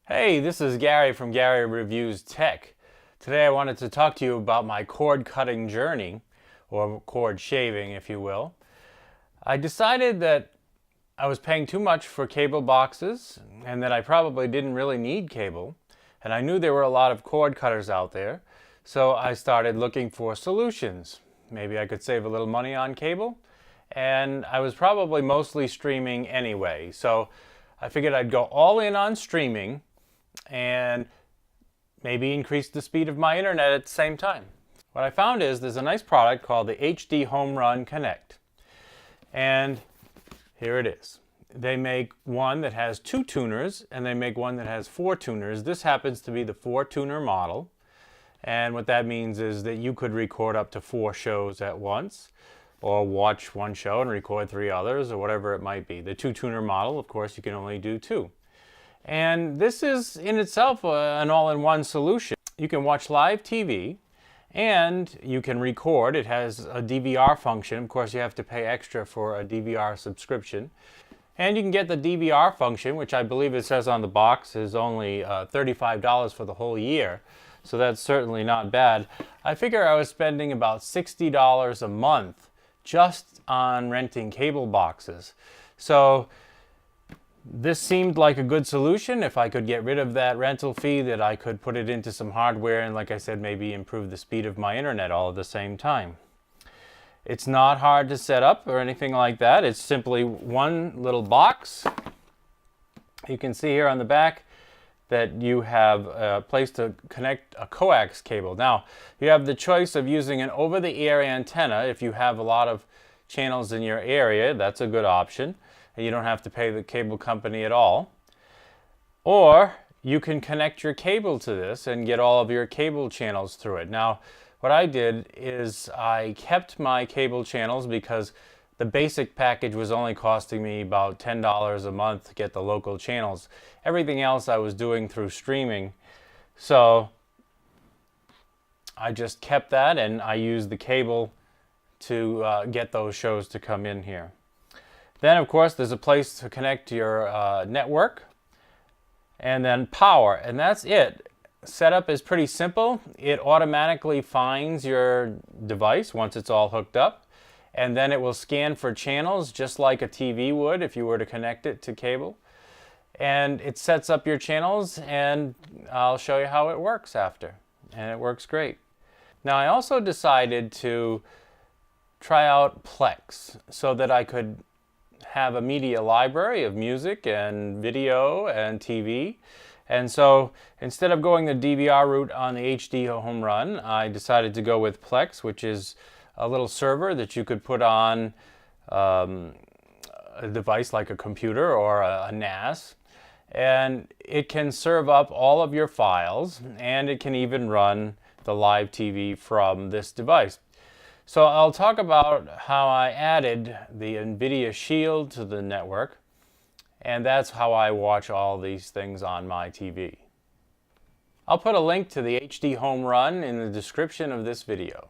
Hey, this is Gary from Gary Reviews Tech. Today I wanted to talk to you about my cord cutting journey, or cord shaving if you will. I decided that I was paying too much for cable boxes and that I probably didn't really need cable. And I knew there were a lot of cord cutters out there, so I started looking for solutions. Maybe I could save a little money on cable, and I was probably mostly streaming anyway. So I figured I'd go all in on streaming and maybe increase the speed of my internet at the same time. What I found is there's a nice product called the HDHomerun Connect. And here it is. They make one that has 2 tuners and they make one that has 4 tuners. This happens to be the 4-tuner model. And what that means is that you could record up to 4 shows at once, or watch one show and record 3 others, or whatever it might be. The 2-tuner model, of course, you can only do 2. And this is in itself an all-in-one solution. You can watch live TV and you can record. It has a DVR function. Of course, you have to pay extra for a DVR subscription. And you can get the DVR function, which I believe it says on the box is only $35 for the whole year. So that's certainly not bad. I figure I was spending about $60 a month just on renting cable boxes. So this seemed like a good solution. If I could get rid of that rental fee, that I could put it into some hardware and, like I said, maybe improve the speed of my internet all at the same time. It's not hard to set up or anything like that. It's simply one little box. You can see here on the back that you have a place to connect a coax cable. Now, you have the choice of using an over-the-air antenna. If you have a lot of channels in your area, that's a good option. And you don't have to pay the cable company at all. Or you can connect your cable to this and get all of your cable channels through it. Now, what I did is I kept my cable channels because the basic package was only costing me about $10 a month to get the local channels. Everything else I was doing through streaming. So I just kept that and I used the cable to get those shows to come in here. Then, of course, there's a place to connect your network, and then power, and that's it. Setup is pretty simple. It automatically finds your device once it's all hooked up, and then it will scan for channels just like a TV would if you were to connect it to cable. And it sets up your channels, and I'll show you how it works after. And it works great. Now, I also decided to try out Plex so that I could have a media library of music and video and TV. And so instead of going the DVR route on the HDHomerun, I decided to go with Plex, which is a little server that you could put on a device like a computer or a NAS. And it can serve up all of your files, and it can even run the live TV from this device. So I'll talk about how I added the NVidia Shield to the network, and that's how I watch all these things on my TV. I'll put a link to the HDHomerun in the description of this video.